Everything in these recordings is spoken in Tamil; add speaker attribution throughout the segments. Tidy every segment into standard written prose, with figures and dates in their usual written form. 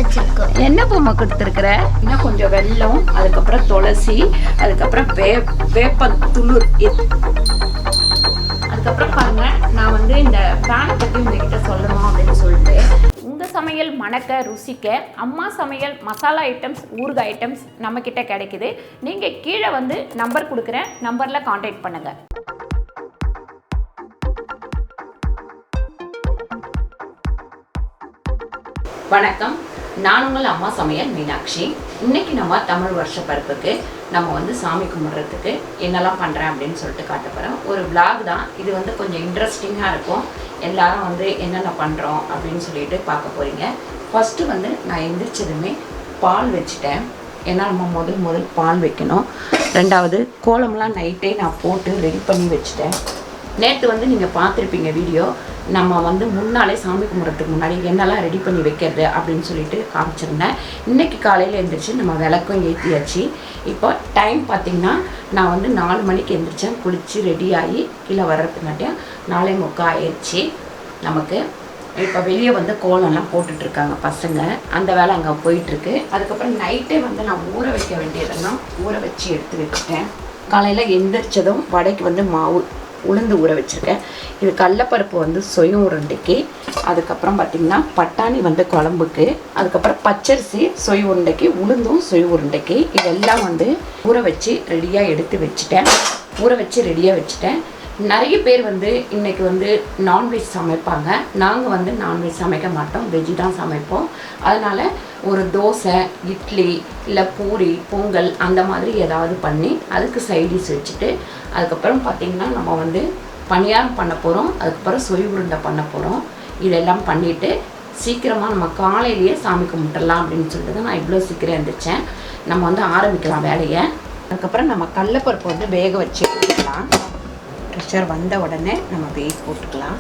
Speaker 1: வச்சிருக்கு.
Speaker 2: என்ன பொம்மை கொடுத்துருக்குற? இன்னும் கொஞ்சம் வெல்லம், அதுக்கப்புறம் துளசி, அதுக்கப்புறம் வேப்பந்தூள். அதுக்கப்புறம் பாருங்க, நான் வந்து இந்த பேனை பற்றி உங்ககிட்ட சொல்லணும் அப்படின்னு சொல்லிட்டு, உங்கள் சமையல் மணக்க ருசிக்க அம்மா சமையல் மசாலா ஐட்டம்ஸ், ஊறுகாய் ஐட்டம்ஸ் நம்மக்கிட்ட கிடைக்குது. நீங்கள் கீழே வந்து நம்பர் கொடுக்குறேன், நம்பரில் கான்டாக்ட் பண்ணுங்கள். வணக்கம், நான் உங்கள் அம்மா சமையல் மீனாட்சி. இன்றைக்கி நம்ம தமிழ் வருஷ பருப்புக்கு நம்ம வந்து சாமி கும்பிட்றதுக்கு என்னெல்லாம் பண்ணுறேன் அப்படின்னு சொல்லிட்டு காட்ட போகிறோம். ஒரு விளாக் தான் இது, வந்து கொஞ்சம் இன்ட்ரெஸ்டிங்காக இருக்கும். எல்லாரும் வந்து என்னென்ன பண்ணுறோம் அப்படின்னு சொல்லிட்டு பார்க்க போகிறீங்க. ஃபஸ்ட்டு வந்து நான் எந்திரிச்சதுமே பால் வச்சுட்டேன். ஏன்னா நம்ம முதல் பால் வைக்கணும். ரெண்டாவது கோலம்லாம் நைட்டே நான் போட்டு ரெடி பண்ணி வச்சுட்டேன். நேற்று வந்து நீங்கள் பார்த்துருப்பீங்க வீடியோ, நம்ம வந்து முன்னாலே சாமி கும்பிட்றதுக்கு முன்னாடி என்னெல்லாம் ரெடி பண்ணி வைக்கிறது அப்படின்னு சொல்லிட்டு காமிச்சிருந்தேன். இன்றைக்கி காலையில் எழுந்திரிச்சு நம்ம விளக்கும் ஏற்றியாச்சு. இப்போ டைம் பார்த்திங்கன்னா நான் வந்து 4 மணிக்கு எழுந்திரிச்சேன். குளித்து ரெடியாகி கீழே வர்றதுக்காட்டியும் 4:45 ஆயிடுச்சு நமக்கு. இப்போ வெளியே வந்து கோலம்லாம் போட்டுட்ருக்காங்க பசங்க, அந்த வேலை அங்கே போயிட்டுருக்கு. அதுக்கப்புறம் நைட்டே வந்து நான் ஊற வைக்க வேண்டியதெல்லாம் ஊற வச்சு எடுத்து வச்சுட்டேன். காலையில் எந்திரிச்சதும் வடைக்கு வந்து மாவு உளுந்து ஊற வச்சுருக்கேன். இது கடலப்பருப்பு வந்து சொயும் உருண்டைக்கு, அதுக்கப்புறம் பார்த்திங்கன்னா பட்டாணி வந்து குழம்புக்கு, அதுக்கப்புறம் பச்சரிசி சொய் உருண்டைக்கு, உளுந்தும் சொய் உருண்டைக்கு. இதெல்லாம் வந்து ஊற வச்சு ரெடியாக எடுத்து வச்சுட்டேன். ஊற வச்சு ரெடியாக வச்சுட்டேன். நிறைய பேர் வந்து இன்றைக்கி வந்து நான்வெஜ் சமைப்பாங்க. நாங்கள் வந்து நான்வெஜ் சமைக்க மாட்டோம், வெஜ்ஜு தான் சமைப்போம். அதனால் ஒரு தோசை, இட்லி, இல்லை பூரி, பொங்கல் அந்த மாதிரி ஏதாவது பண்ணி அதுக்கு சைடிஷ் வச்சுட்டு, அதுக்கப்புறம் பார்த்திங்கன்னா நம்ம வந்து பணியாரம் பண்ண போகிறோம். அதுக்கப்புறம் சொய் உருண்டை பண்ண போகிறோம். இதெல்லாம் பண்ணிவிட்டு சீக்கிரமாக நம்ம காலையிலேயே சாமி கும்பிட்டுடலாம் அப்படின்னு சொல்லிட்டு தான் நான் இவ்வளோ சீக்கிரம் எழுந்திரிச்சேன். நம்ம வந்து ஆரம்பிக்கலாம் வேலையை. அதுக்கப்புறம் நம்ம கடலப்பருப்பு வந்து வேக வச்சு எடுத்துக்கலாம். ப்ரெஷர் வந்த உடனே நம்ம வேக போட்டுக்கலாம்.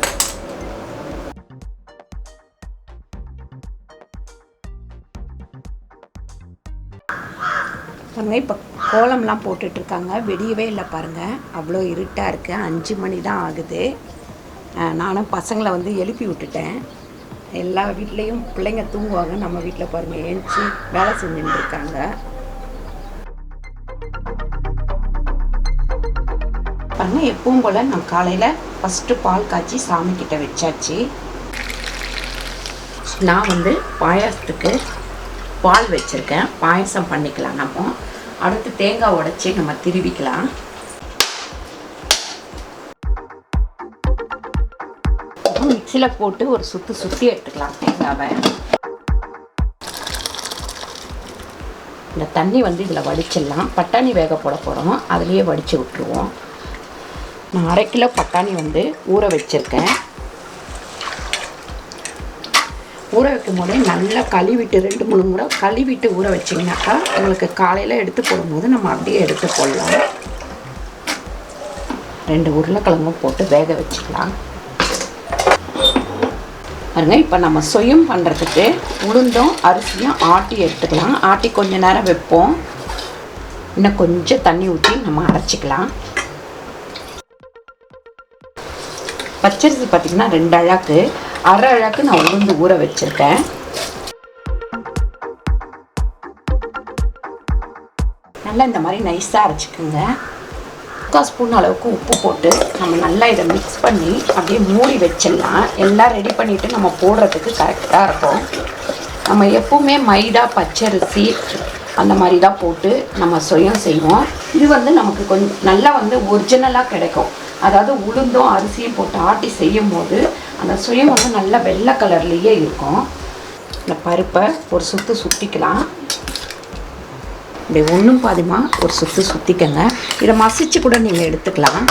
Speaker 2: பாருங்கள், இப்போ கோலம்லாம் போட்டுட்ருக்காங்க. வெடியவே இல்லை பாருங்கள், அவ்வளோ இருட்டாக இருக்குது. 5 மணி தான் ஆகுது. நானும் பசங்களை வந்து எழுப்பி விட்டுட்டேன். எல்லா வீட்லேயும் பிள்ளைங்க தூங்குவாங்க, நம்ம வீட்டில் பாருங்கள் ஏஞ்சி வேலை செஞ்சுட்டுருக்காங்க. பாருங்கள், எப்பவும் போல் நான் காலையில் ஃபஸ்ட்டு பால் காய்ச்சி சாமிக்கிட்ட வச்சாச்சு. நான் வந்து பாயாசத்துக்கு பால் வச்சுருக்கேன். பாயசம் பண்ணிக்கலாம். நம்ம அடுத்து தேங்காய் உடைச்சி நம்ம திருவிக்கலாம். மிக்சியில் போட்டு ஒரு சுற்றி எடுத்துக்கலாம் தேங்காவை. இந்த தண்ணி வந்து இதில் வடிச்சிடலாம். பட்டாணி வேக போட போகிறோம், அதுலேயே வடித்து விட்டுருவோம். நான் 1/2 கிலோ பட்டாணி வந்து ஊற வச்சுருக்கேன். ஊற வைக்கும் போதே நல்லா கழுவிட்டு 2-3 முறை கழுவிட்டு ஊற வச்சிங்கனாக்கா உங்களுக்கு காலையில் எடுத்து போடும்போது நம்ம அப்படியே எடுத்து போடலாம். 2 உருளைக்கிழங்கும் போட்டு வேக வச்சுக்கலாம். பாருங்க, இப்போ நம்ம சொயம் பண்ணுறதுக்கு உளுந்தும் அரிசியும் ஆட்டி எடுத்துக்கலாம். ஆட்டி கொஞ்சம் நேரம் வைப்போம். இன்னும் கொஞ்சம் தண்ணி ஊற்றி நம்ம அரைச்சிக்கலாம். பச்சரிசி பார்த்திங்கன்னா 2 அழாக்கு, 1/2 அழாக்கு நான் உளுந்து ஊற வச்சுருக்கேன். நல்லா இந்த மாதிரி நைஸாக அரைச்சிக்கோங்க. 3/4 ஸ்பூன் அளவுக்கு உப்பு போட்டு நம்ம நல்லா இதை மிக்ஸ் பண்ணி அப்படியே மூடி வச்சிடலாம். எல்லாம் ரெடி பண்ணிவிட்டு நம்ம போடுறதுக்கு கரெக்டாக இருக்கும். நம்ம எப்பவுமே மைதா, பச்சரிசி அந்த மாதிரி தான் போட்டு நம்ம சுயம் செய்வோம். இது வந்து நமக்கு கொஞ்சம் நல்லா வந்து ஒரிஜினலாக கிடைக்கும். அதாவது உளுந்தும் அரிசியும் போட்டு ஆட்டி செய்யும் போது அந்த சுயம் வந்து நல்லா வெள்ளை கலர்லேயே இருக்கும். இந்த பருப்பை ஒரு சுற்றிக்கலாம். இப்படி 1 பாதிமாக ஒரு சுற்றிக்கங்க. இதை மசிச்சு கூட நீங்கள் எடுத்துக்கலாம்.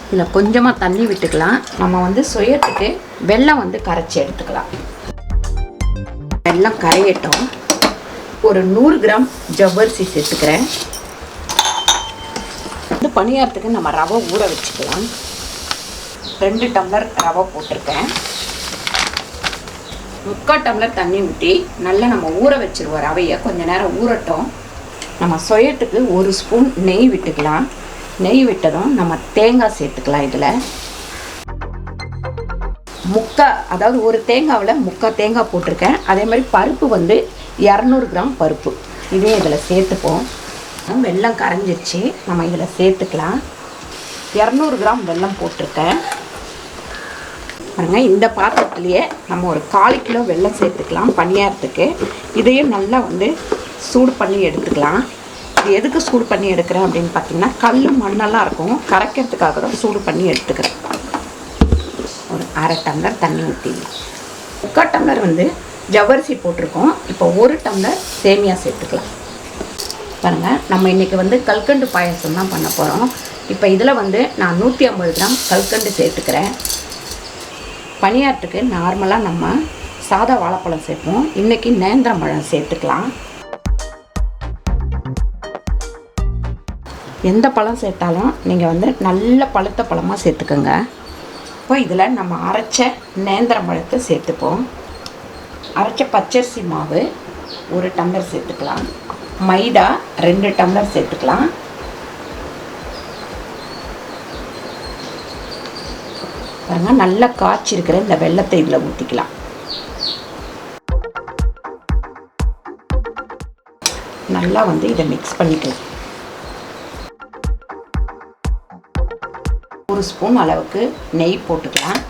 Speaker 2: இதில் கொஞ்சமாக தண்ணி விட்டுக்கலாம். நம்ம வந்து சுயத்துக்கு வெல்லம் வந்து கரைச்சி எடுத்துக்கலாம். வெல்லம் கரையட்டும். ஒரு 100 கிராம் ஜவ்வரிசி சேர்த்துக்கிறேன். வந்து பணியாரத்துக்கு நம்ம ரவை ஊற வச்சுக்கலாம். 2 டம்ளர் ரவை போட்டிருக்கேன். 3/4 டம்ளர் தண்ணி ஊற்றி நல்லா நம்ம ஊற வச்சுருவோம். ரவையை கொஞ்சம் நேரம் ஊறட்டும். நம்ம சொயத்துக்கு 1 ஸ்பூன் நெய் விட்டுக்கலாம். நெய் விட்டதும் நம்ம தேங்காய் சேர்த்துக்கலாம். இதில் அதாவது ஒரு தேங்காவில் முக்கால் தேங்காய் போட்டிருக்கேன். அதே மாதிரி பருப்பு வந்து 200 கிராம் பருப்பு இதே இதில் சேர்த்துப்போம். வெல்லம் கரைஞ்சிருச்சு, நம்ம இதில் சேர்த்துக்கலாம். 200 கிராம் வெல்லம் போட்டிருக்கேன் பாருங்க. இந்த பாத்திரத்துலேயே நம்ம ஒரு 1/4 கிலோ வெல்லம் சேர்த்துக்கலாம் பணியாரத்துக்கு. இதையும் நல்லா வந்து சூடு பண்ணி எடுத்துக்கலாம். இது எதுக்கு சூடு பண்ணி எடுக்கிறேன் அப்படின்னு பார்த்தீங்கன்னா, கல் மண்ணெல்லாம் இருக்கும், கரைக்கிறதுக்காக தான் சூடு பண்ணி எடுத்துக்கிறேன். ஒரு 1/2 டம்ளர் தண்ணி ஊற்றிடலாம். 3/4 டம்ளர் வந்து ஜவ்வரிசி போட்டிருக்கோம். இப்போ 1 டம்ளர் சேமியா சேர்த்துக்கலாம். பாருங்கள், நம்ம இன்றைக்கி வந்து கல்கண்டு பாயாசம் தான் பண்ண போகிறோம். இப்போ இதில் வந்து நான் 150 கிராம் கல்கண்டு சேர்த்துக்கிறேன். பணியாரத்துக்கு நார்மலாக நம்ம சாதா வாழைப்பழம் சேர்ப்போம். இன்றைக்கி நேந்திரம் பழம் சேர்த்துக்கலாம். எந்த பழம் சேர்த்தாலும் நீங்கள் வந்து நல்ல பழுத்த பழமாக சேர்த்துக்கோங்க. இப்போ இதில் நம்ம அரைச்ச நேந்திரம் பழத்தை சேர்த்துப்போம். அரைச்ச பச்சரிசி மாவு 1 டம்ளர் சேர்த்துக்கலாம். மைதா 2 டம்ளர் சேர்த்துக்கலாம். பாருங்க, நல்லா காய்ச்சிருக்கிற இந்த வெல்லத்தை இதில் ஊற்றிக்கலாம். நல்லா வந்து இதை மிக்ஸ் பண்ணிக்கலாம். 1 ஸ்பூன் அளவுக்கு நெய் போட்டுக்கலாம்.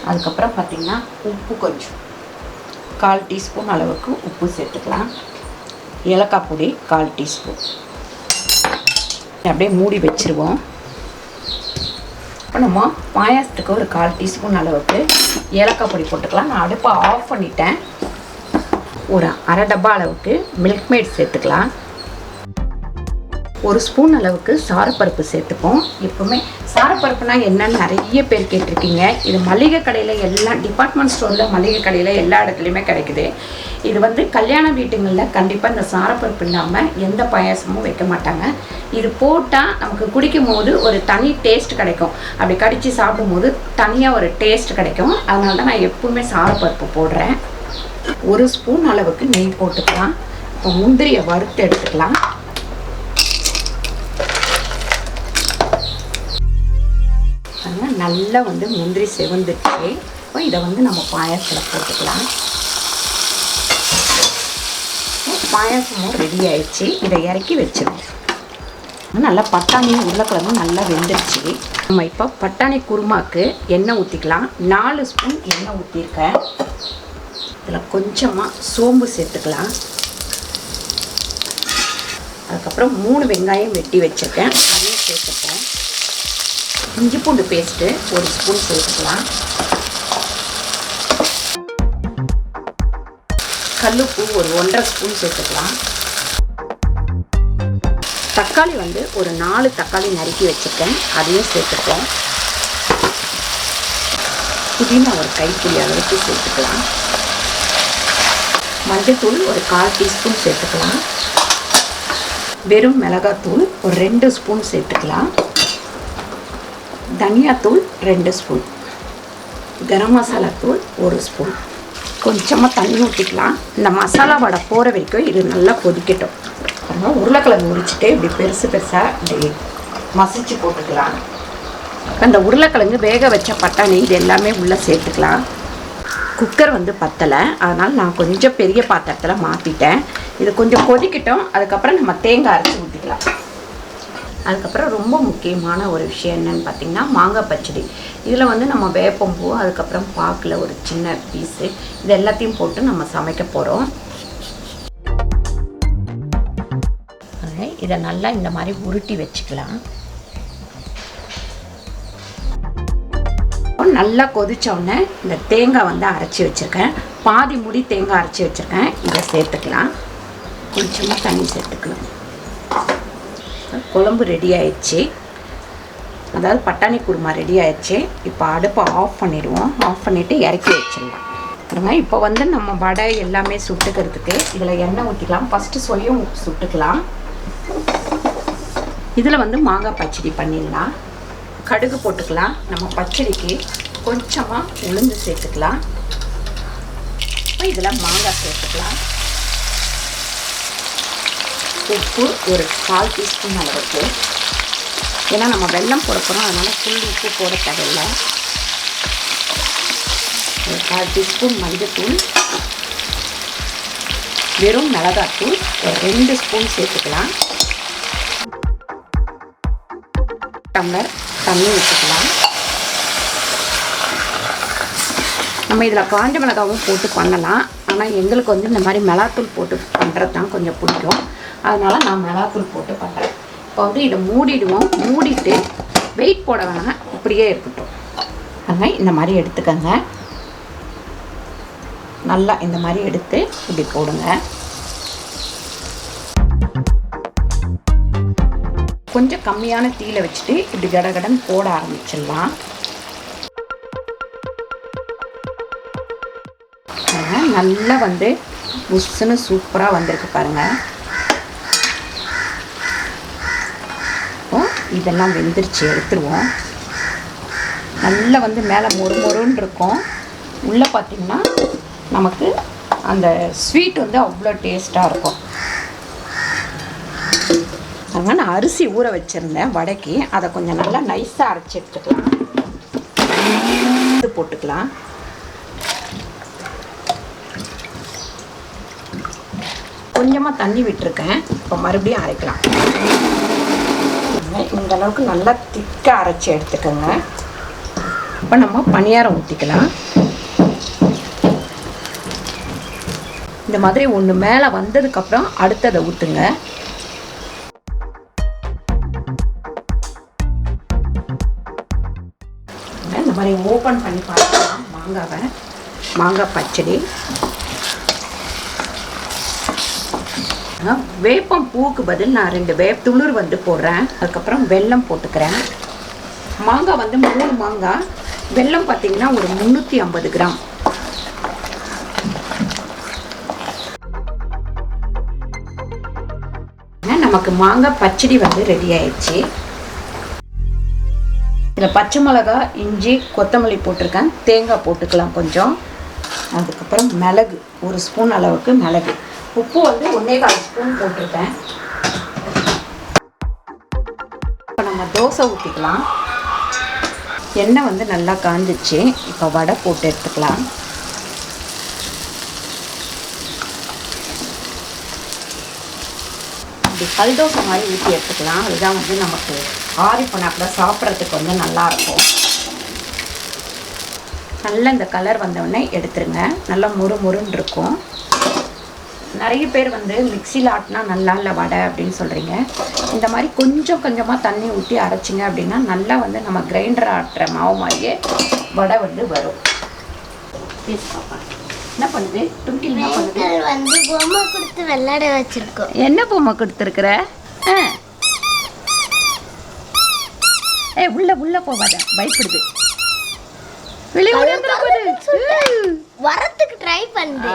Speaker 2: அதுக்கப்புறம் பார்த்திங்கன்னா உப்பு கொஞ்சம் 1/4 டீஸ்பூன் அளவுக்கு உப்பு சேர்த்துக்கலாம். ஏலக்காய் பொடி 1/4 டீஸ்பூன். அப்படியே மூடி வச்சுருவோம். இப்போ நம்ம பாயாசத்துக்கு ஒரு 1/4 டீஸ்பூன் அளவுக்கு ஏலக்காய் பொடி போட்டுக்கலாம். நான் அடுப்பை ஆஃப் பண்ணிட்டேன். ஒரு 1/2 டப்பா அளவுக்கு மில்க் மேட் சேர்த்துக்கலாம். 1 ஸ்பூன் அளவுக்கு சாரப்பருப்பு சேர்த்துப்போம். எப்போவுமே சாரப்பருப்புனா என்னன்னு நிறைய பேர் கேட்டிருக்கீங்க. இது மளிகை கடையில் எல்லாம், டிபார்ட்மெண்ட் ஸ்டோரில், மளிகை கடையில் எல்லா இடத்துலையுமே கிடைக்குது. இது வந்து கல்யாண வீட்டுங்களில் கண்டிப்பாக இந்த சாரப்பருப்பு இல்லாமல் எந்த பாயாசமும் வைக்க மாட்டாங்க. இது போட்டால் நமக்கு குடிக்கும் போது ஒரு தனி டேஸ்ட் கிடைக்கும். அப்படி கடித்து சாப்பிடும்போது தனியாக ஒரு டேஸ்ட் கிடைக்கும். அதனால தான் நான் எப்பவுமே சாரப்பருப்பு போடுறேன். 1 ஸ்பூன் அளவுக்கு நெய் போட்டுக்கலாம். இப்போ முந்திரியை வறுத்து எடுத்துக்கலாம். நல்லா வந்து முந்திரி செவந்துச்சு. இப்போ இதை வந்து நம்ம பாயாசத்தில் போட்டுக்கலாம். பாயாசமும் ரெடி ஆயிடுச்சு. இதை இறக்கி வச்சிருவோம். நல்லா பட்டாணியும் உருளைக்கிழங்கும் நல்லா வெந்துருச்சு. நம்ம இப்போ பட்டாணி குருமாக்கு எண்ணெய் ஊற்றிக்கலாம். 4 ஸ்பூன் எண்ணெய் ஊற்றிருக்கேன். இதில் கொஞ்சமாக சோம்பு சேர்த்துக்கலாம். அதுக்கப்புறம் 3 வெங்காயம் வெட்டி வச்சுருக்கேன், அதையும் சேர்த்துப்போம். இஞ்சி பூண்டு பேஸ்ட்டு 1 ஸ்பூன் சேர்த்துக்கலாம். கல்லுப்பு ஒரு 1/2 ஸ்பூன் சேர்த்துக்கலாம். தக்காளி வந்து ஒரு 4 தக்காளி நறுக்கி வச்சுருக்கேன், அதையும் சேர்த்துப்போம். புதினா ஒரு கைப்பிடி அளவுக்கு சேர்த்துக்கலாம். மஞ்சள்தூள் ஒரு 1/4 டீஸ்பூன் சேர்த்துக்கலாம். வெறும் மிளகாத்தூள் ஒரு 2 ஸ்பூன் சேர்த்துக்கலாம். தனியாத்தூள் 2 ஸ்பூன். கரம் மசாலா தூள் 1 ஸ்பூன். கொஞ்சமாக தண்ணி ஊற்றிக்கலாம். இந்த மசாலா வடை போகிற வரைக்கும் இது நல்லா கொதிக்கட்டும். அப்புறம் உருளைக்கிழங்கு உரிச்சிட்டு இப்படி பெருசு பெருசாக இப்படி மசிச்சு போட்டுக்கலாம். அந்த உருளைக்கிழங்கு வேக வச்ச பட்டாணி இது எல்லாமே உள்ளே சேர்த்துக்கலாம். குக்கர் வந்து பத்தலை, அதனால் நான் கொஞ்சம் பெரிய பாத்திரத்தில் மாற்றிட்டேன். இது கொஞ்சம் கொதிக்கட்டும். அதுக்கப்புறம் நம்ம தேங்காய் அரைச்சி ஊற்றிக்கலாம். அதுக்கப்புறம் ரொம்ப முக்கியமான ஒரு விஷயம் என்னென்னு பார்த்திங்கன்னா, மாங்காய் பச்சடி. இதில் வந்து நம்ம வேப்பம்பூ, அதுக்கப்புறம் பாக்கில் ஒரு சின்ன பீஸு, இது எல்லாத்தையும் போட்டு நம்ம சமைக்க போகிறோம். இதை நல்லா இந்த மாதிரி உருட்டி வச்சுக்கலாம். நல்லா கொதிச்சோடனே இந்த தேங்காய் வந்து அரைச்சி வச்சுருக்கேன், பாதி முடி தேங்காய் அரைச்சி வச்சுருக்கேன், இதை சேர்த்துக்கலாம். கொஞ்சமாக தண்ணி சேர்த்துக்கலாம். குழம்பு ரெடி ஆயிடுச்சு, அதாவது பட்டாணி குருமா ரெடி ஆயிடுச்சு. இப்போ அடுப்பை ஆஃப் பண்ணிடுவோம். ஆஃப் பண்ணிவிட்டு இறக்கி வச்சிடலாம். இப்போ வந்து நம்ம வடை எல்லாமே சுட்டுக்கிறதுக்கு இதில் எண்ணெய் ஊற்றிக்கலாம். ஃபஸ்ட்டு சொயம் சுட்டுக்கலாம். இதில் வந்து மாங்காய் பச்சடி பண்ணிடலாம். கடுகு போட்டுக்கலாம். நம்ம பச்சடிக்கு கொஞ்சமாக உளுந்து சேர்த்துக்கலாம். இப்போ இதில் மாங்காய் சேர்த்துக்கலாம். உப்பு ஒரு 1/4 டீஸ்பூன் அளவுக்கு, ஏன்னா நம்ம வெல்லம் போட போகிறோம், அதனால் ஃபுல் உப்பு போட தேவையில்லை. ஒரு 1/4 டீஸ்பூன் மஞ்சள்தூள், வெறும் மிளகாத்தூள் ஒரு 2 ஸ்பூன் சேர்த்துக்கலாம். டம்ளர் தண்ணி ஊற்றிக்கலாம். நம்ம இதில் காஞ்ச மிளகாவும் போட்டு பண்ணலாம். ஆனால் எங்களுக்கு வந்து இந்த மாதிரி மிளகாத்தூள் போட்டு பண்ணுறது தான் கொஞ்சம் பிடிக்கும். அதனால் நான் மிளகாத்தூள் போட்டு பண்ணுறேன். இப்போ வந்து இதை மூடிடுவோம். மூடிட்டு வெயிட் போட வேணாம், இப்படியே இருக்கட்டும். அதனால் இந்த மாதிரி எடுத்துக்கங்க. நல்லா இந்த மாதிரி எடுத்து இப்படி போடுங்க. கொஞ்சம் கம்மியான தீயில வச்சுட்டு இப்படி கடகடன் போட ஆரம்பிச்சிடலாம். நல்லா வந்து புஷ்ஷுன்னு சூப்பராக வந்திருக்கு பாருங்கள். இதெல்லாம் வெந்துருச்சு, எடுத்துருவோம். நல்லா வந்து மேலே மொறுன்னு இருக்கும். உள்ளே பார்த்திங்கன்னா நமக்கு அந்த ஸ்வீட் வந்து அவ்வளோ டேஸ்ட்டாக இருக்கும். அதனால் நான் அரிசி ஊற வச்சுருந்தேன் வடைக்கு. அதை கொஞ்சம் நல்லா நைஸாக அரைச்சி எடுத்துக்கலாம். இது போட்டுக்கலாம். கொஞ்சமாக தண்ணி விட்டுருக்கேன். இப்போ மறுபடியும் அரைக்கலாம். இந்த அளவுக்கு நல்லா திக்காக அரைச்சி எடுத்துக்கோங்க. இப்போ நம்ம பணியாரம் ஊற்றிக்கலாம். இந்த மாதிரி ஒன்று மேலே வந்ததுக்கப்புறம் அடுத்ததை ஊற்றுங்க. இந்த மாதிரி ஓப்பன் பண்ணி பார்க்கலாம் மாங்காவை. மாங்காய் பச்சடி. வேப்பம் பூவுக்கு பதில் நான் 2 வேப்பத்துளுர் வந்து போடுறேன். அதுக்கப்புறம் வெல்லம் போட்டுக்கிறேன். மாங்காய் வந்து 3 மாங்காய். வெல்லம் பார்த்திங்கன்னா ஒரு 350 கிராம். நமக்கு மாங்காய் பச்சடி வந்து ரெடி ஆயிடுச்சு. இதில் பச்சை மிளகா, இஞ்சி, கொத்தமல்லி போட்டிருக்கேன். தேங்காய் போட்டுக்கலாம் கொஞ்சம். அதுக்கப்புறம் மிளகு 1 ஸ்பூன் அளவுக்கு மிளகு. உப்பு வந்து 1.25 ஸ்பூன் போட்டிருக்கேன். இப்போ நம்ம தோசை ஊற்றிக்கலாம். எண்ணெய் வந்து நல்லா காஞ்சிச்சு. இப்போ வடை போட்டு எடுத்துக்கலாம். இப்படி கல் தோசை மாதிரி ஊற்றி எடுத்துக்கலாம். அதுதான் வந்து நமக்கு ஆறி போனால் கூட சாப்பிட்றதுக்கு வந்து நல்லாயிருக்கும். நல்லா இந்த கலர் வந்தவுடனே எடுத்துருங்க. நல்லா முறுன்னு இருக்கும். நிறைய பேர் வந்து மிக்சியில் ஆட்டினா நல்லா இல்லை வடை அப்படின்னு சொல்கிறீங்க. இந்த மாதிரி கொஞ்சம் கொஞ்சமாக தண்ணி ஊற்றி அரைச்சிங்க அப்படின்னா நல்லா வந்து நம்ம கிரைண்டர் ஆட்டுற மாவு மாதிரியே வடை வந்து வரும். என்ன பண்ணுது டுங்கில்? என்ன பண்ணுது? வந்து பொம்மை கொடுத்து விளையாட வச்சிருக்கோம். என்ன பொம்மை கொடுத்துருக்குற? உள்ள போவாத, பயப்படுது. வெளியே வரத்துக்கு ட்ரை பண்ணுது.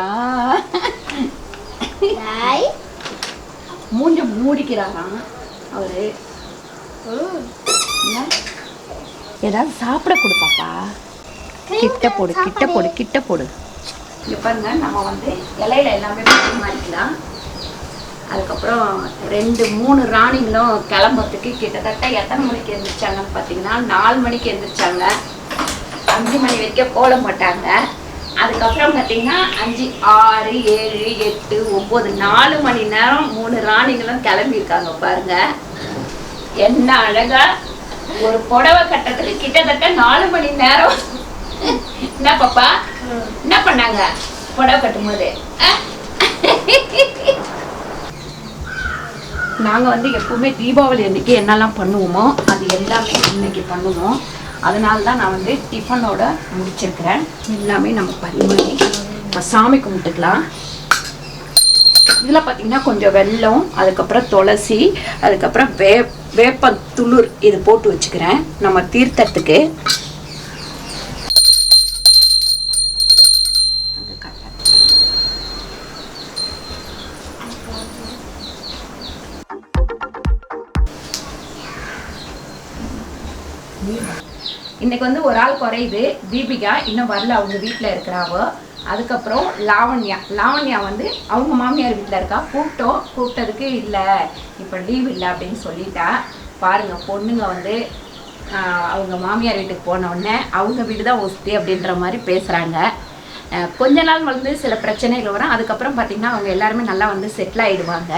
Speaker 2: மூஞ்ச மூடிக்கிறாராம் அவரு. ஏதாவது சாப்பிட கொடுப்பாப்பா. கிட்ட போடு கிட்ட போடு கிட்ட போடு. இங்க பாருங்க, நம்ம வந்து இலையில எல்லாமே மாறிக்கலாம். அதுக்கப்புறம் 2-3 ராணிங்களும் கிளம்புறதுக்கு கிட்டத்தட்ட எத்தனை மணிக்கு எழுந்திரிச்சாங்கன்னு பார்த்தீங்கன்னா 4 மணிக்கு எழுந்திரிச்சாங்க. 5 மணி வரைக்கும் போட மாட்டாங்க. அதுக்கப்புறம் பார்த்தீங்கன்னா 5, 6, 7, 8, 9 4 மணி நேரம் 3 ராணிகளும் கிளம்பியிருக்காங்க பாருங்க. என்ன அழகா ஒரு புடவை கட்டத்துக்கு கிட்டத்தட்ட 4 மணி நேரம். என்ன பாப்பா என்ன பண்ணாங்க புடவை கட்டும் போது? நாங்கள் வந்து எப்பவுமே தீபாவளி அன்னைக்கு என்னெல்லாம் பண்ணுவோமோ அது எல்லாமே இன்னைக்கு பண்ணுவோம். அதனால தான் நான் வந்து டிஃபனோட முடிச்சிருக்கிறேன். எல்லாமே நம்ம பரிமாறி இப்போ சாமி கும்பிட்டுக்கலாம். இதில் பார்த்தீங்கன்னா கொஞ்சம் வெல்லம், அதுக்கப்புறம் துளசி, அதுக்கப்புறம் வேப்பத்துளுர் இது போட்டு வச்சுக்கிறேன் நம்ம தீர்த்தத்துக்கு. இன்னைக்கு வந்து ஒரு ஆள் குறையுது. தீபிகா இன்னும் வரல, அவங்க வீட்டில் இருக்கிறாவோ. அதுக்கப்புறம் லாவண்யா வந்து அவங்க மாமியார் வீட்டில் இருக்கா. கூப்பிட்டதுக்கு இல்லை இப்போ லீவ் இல்லை அப்படின்னு சொல்லிட்டா. பாருங்கள், பொண்ணுங்க வந்து அவங்க மாமியார் வீட்டுக்கு போன உடனே அவங்க வீடு தான் ஒஸ்தி அப்படின்ற மாதிரி பேசுகிறாங்க. கொஞ்ச நாள் வந்து சில பிரச்சனைகள் வரும். அதுக்கப்புறம் பார்த்திங்கன்னா அவங்க எல்லாருமே நல்லா வந்து செட்டில் ஆகிடுவாங்க.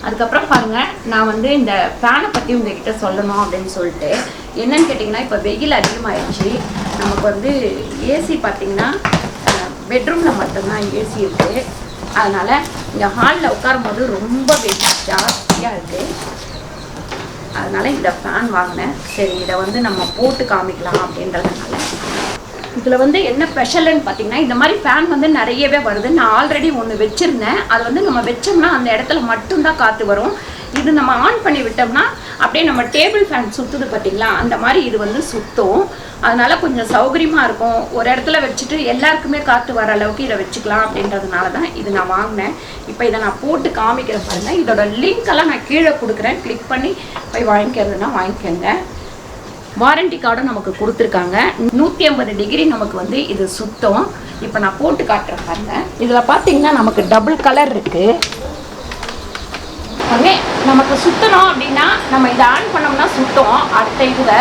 Speaker 2: அதுக்கப்புறம் பாருங்கள், நான் வந்து இந்த ஃபேனை பற்றி உங்ககிட்ட சொல்லணும் அப்படின்னு சொல்லிட்டு என்னன்னு கேட்டிங்கன்னா, இப்போ வெயில் அதிகமாகிடுச்சு. நமக்கு வந்து ஏசி பார்த்திங்கன்னா பெட்ரூமில் மட்டும்தான் ஏசி இருக்குது. அதனால் இங்கே ஹாலில் உட்காரும்போது ரொம்ப வெயில் ஜாஸ்தியாக இருக்குது. அதனால் இந்த ஃபேன் வாங்கினேன். சரி, இதை வந்து நம்ம போட்டு காமிக்கலாம் அப்படின்றதுனால. இதில் வந்து என்ன ஸ்பெஷல்னு பார்த்தீங்கன்னா, இந்த மாதிரி ஃபேன் வந்து நிறையவே வருது. நான் ஆல்ரெடி ஒன்று வச்சுருந்தேன். அது வந்து நம்ம வச்சோம்னா அந்த இடத்துல மட்டும்தான் காற்று வரும். இது நம்ம ஆன் பண்ணி விட்டோம்னா அப்படியே நம்ம டேபிள் ஃபேன் சுற்றுது பார்த்தீங்களா, அந்த மாதிரி இது வந்து சுற்றும். அதனால் கொஞ்சம் சௌகரியமாக இருக்கும். ஒரு இடத்துல வச்சுட்டு எல்லாருக்குமே காற்று வர அளவுக்கு இதை வச்சுக்கலாம் அப்படின்றதுனால தான் இது நான் வாங்கினேன். இப்போ இதை நான் போட்டு காமிக்கிறேன் பாருங்கள். இதோட லிங்க்கெல்லாம் நான் கீழே கொடுக்குறேன். கிளிக் பண்ணி போய் வாங்கிக்கிறதுனா வாங்கிக்கோங்க. வாரண்டி கார்டும் நமக்கு கொடுத்துருக்காங்க. 150 டிகிரி நமக்கு வந்து இது சுத்தம். இப்போ நான் போட்டு காட்டுறேன் பாருங்கள். இதில் பார்த்தீங்கன்னா நமக்கு டபுள் கலர் இருக்குது. ஓகே, நமக்கு சுற்றணும் அப்படின்னா நம்ம இதை ஆன் பண்ணோம்னா சுத்தம். அடுத்த இதில்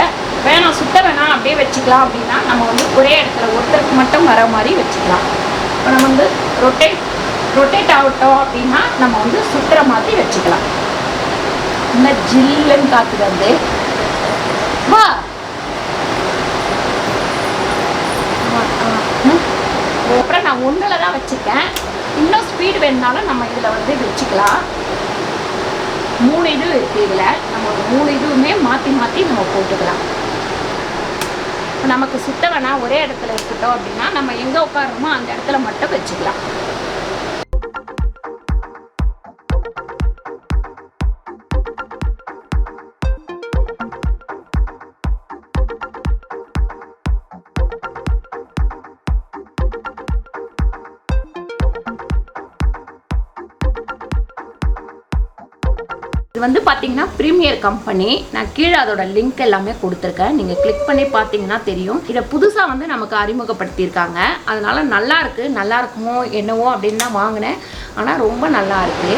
Speaker 2: வேணாம், சுத்த வேணாம், அப்படியே வச்சுக்கலாம் அப்படின்னா நம்ம வந்து ஒரே இடத்துல ஒருத்தருக்கு மட்டும் வர மாதிரி வச்சுக்கலாம். இப்போ நம்ம வந்து ரொட்டேட் ஆகட்டும் அப்படின்னா நம்ம வந்து சுற்றுற மாதிரி வச்சுக்கலாம். இன்னும் ஜில்லுன்னு காற்று வந்து வா. அப்புறம் நான் ஒன்றில் தான் வச்சுருக்கேன். இன்னும் ஸ்பீடு வேணுனாலும் நம்ம இதில் வந்து வச்சுக்கலாம். 3 இது இருக்குது. இதில் நம்ம 3 இதுவுமே மாற்றி மாற்றி நம்ம போட்டுக்கலாம். இப்போ நமக்கு சுத்த வேணாம், ஒரே இடத்துல இருக்கட்டும் அப்படின்னா நம்ம எங்கே உட்காருமோ அந்த இடத்துல மட்டும் வச்சுக்கலாம். இது வந்து பார்த்தீங்கன்னா ப்ரீமியர் கம்பெனி. நான் கீழே அதோட லிங்க் எல்லாமே கொடுத்துருக்கேன். நீங்கள் கிளிக் பண்ணி பார்த்தீங்கன்னா தெரியும். இதை புதுசாக வந்து நமக்கு அறிமுகப்படுத்தியிருக்காங்க. அதனால நல்லா இருக்குது. நல்லா இருக்குமோ என்னவோ அப்படின்னு தான் வாங்கினேன். ஆனால் ரொம்ப நல்லா இருக்குது.